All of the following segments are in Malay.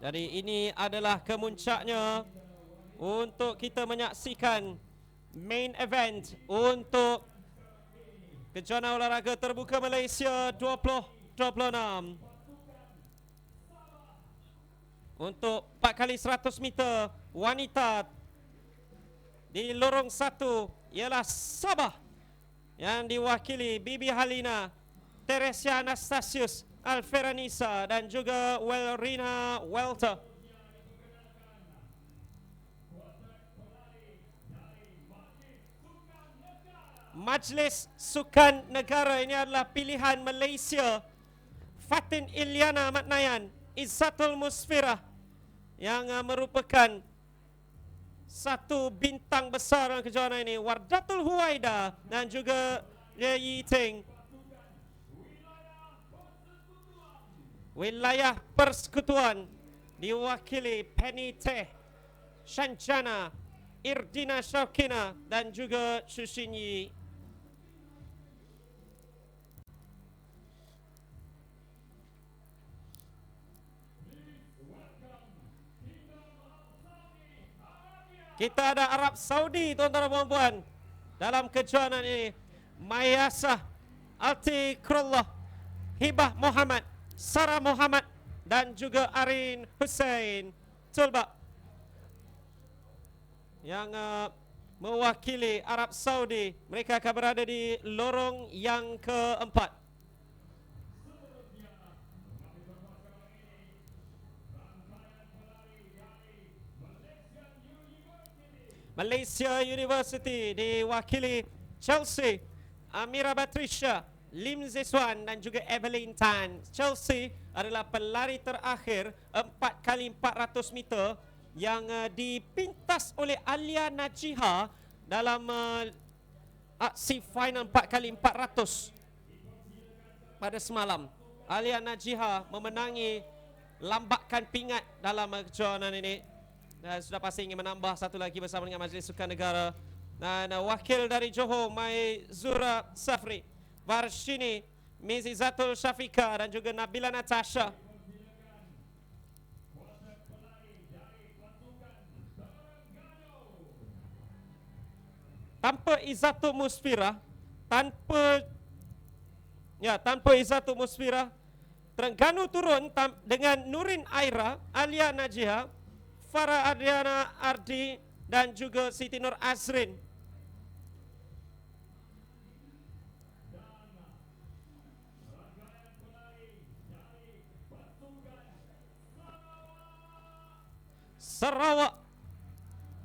Jadi ini adalah kemuncaknya untuk kita menyaksikan main event untuk kejuaraan olahraga terbuka Malaysia 2026. Untuk 4x100 meter wanita di lorong 1 ialah Sabah yang diwakili Bibi Halina, Teresia Anastasius, Alferanisa dan juga Welrina Welter. Majlis Sukan Negara ini adalah pilihan Malaysia. Fatin Iliana Matnayan, Izzatul Musfirah yang merupakan satu bintang besar dalam kejuaraan ini. Wardatul Huwaida dan juga Ye Yi Ting. Wilayah Persekutuan diwakili Penny Teh, Shanjana, Irdina Syaukina dan juga Shushin Yi. Kita ada Arab Saudi, tuan-tuan dan puan-puan, dalam kejuaraan ini. Mayasah Altikrullah, Hibah Muhammad, Sarah Muhammad dan juga Arin Hussein Tulba yang mewakili Arab Saudi. Mereka akan berada di lorong yang keempat. Malaysia University diwakili Chelsea, Amira Batrisha, Lim Zeswan dan juga Evelyn Tan. Chelsea adalah pelari terakhir 4x400 meter yang dipintas oleh Alia Najiha dalam aksi final 4x400 pada semalam. Alia Najiha memenangi lambakan pingat dalam kejuaraan ini. Dan sudah pasti ingin menambah satu lagi bersama dengan Majlis Sukan Negara. Dan wakil dari Johor, Mai Zura Safri, Varshini, Mizizatul Shafika dan juga Nabila Natasha. Tanpa Izzatul Musfirah, tanpa Izzatul Musfirah, Terengganu turun dengan Nurin Aira, Alia Najiha, Farah Adriana Ardi dan juga Siti Nur Azrin. Sarawak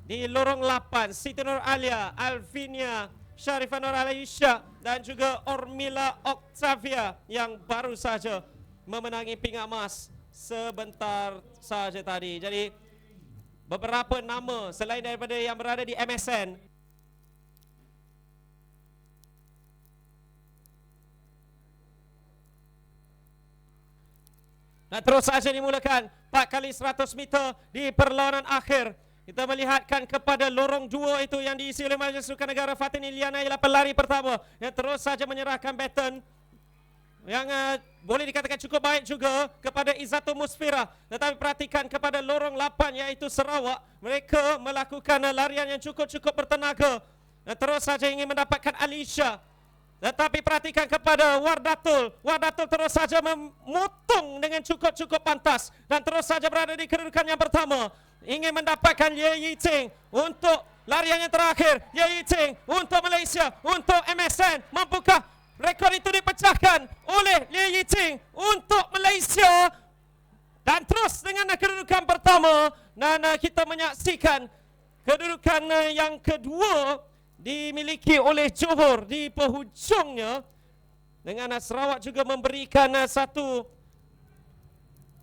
di lorong 8, Siti Nur Alia, Alvinia, Sharifah Nur Alaisha dan juga Ormila Octavia yang baru saja memenangi pingat emas sebentar saja tadi. Jadi beberapa nama selain daripada yang berada di MSN. Dan terus saja dimulakan 4x100 meter di perlawanan akhir. Kita melihatkan kepada lorong 2 itu yang diisi oleh Majlis Sukan Negara. Fatin Iliana ialah pelari pertama yang terus saja menyerahkan baton yang boleh dikatakan cukup baik juga kepada Izzatul Musfirah. Tetapi perhatikan kepada lorong 8 iaitu Sarawak. Mereka melakukan larian yang cukup bertenaga. Dan terus saja ingin mendapatkan Alisha. Tetapi perhatikan kepada Wardatul. Wardatul terus saja memotong dengan cukup pantas. Dan terus saja berada di kedudukan yang pertama. Ingin mendapatkan Ye Yi Ting untuk larian yang terakhir. Ye Yi Ting untuk Malaysia, untuk MSN. Mampukah rekod itu dipecahkan oleh Ye Yi Ting untuk Malaysia? Dan terus dengan kedudukan pertama. Dan kita menyaksikan kedudukan yang kedua dimiliki oleh Johor di penghujungnya. Dengan Sarawak juga memberikan satu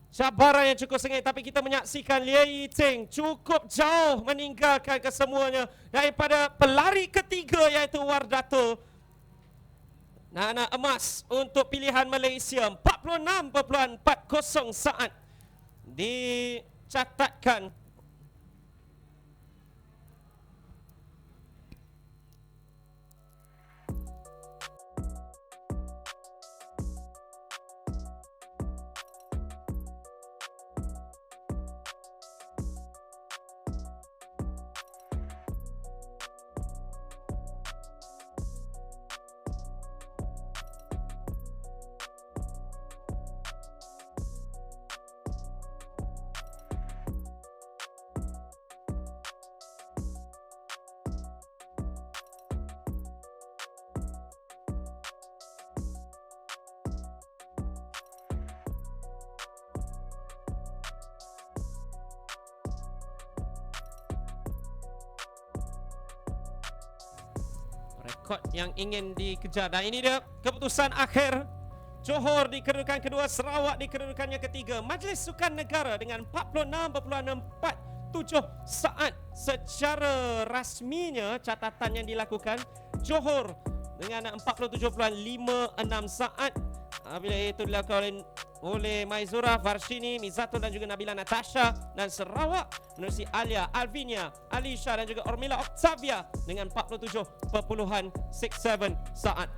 cabaran yang cukup sengit. Tapi kita menyaksikan Ye Yi Ting cukup jauh meninggalkan kesemuanya daripada pelari ketiga iaitu Wardatul. Nana emas untuk pilihan Malaysia 46.40 saat dicatatkan. rekod yang ingin dikejar. Dan ini dia keputusan akhir. Johor di kedudukan kedua, Sarawak di kedudukannya ketiga. Majlis Sukan Negara dengan 46.47 saat. Secara rasminya catatan yang dilakukan, Johor dengan 47.56 saat. Bila itu dilakukan oleh Maizura, Varshini, Mizato dan juga Nabila Natasha. Dan Sarawak menerusi Alia, Alvinia, Alisha dan juga Ormila Octavia dengan 47.67 saat.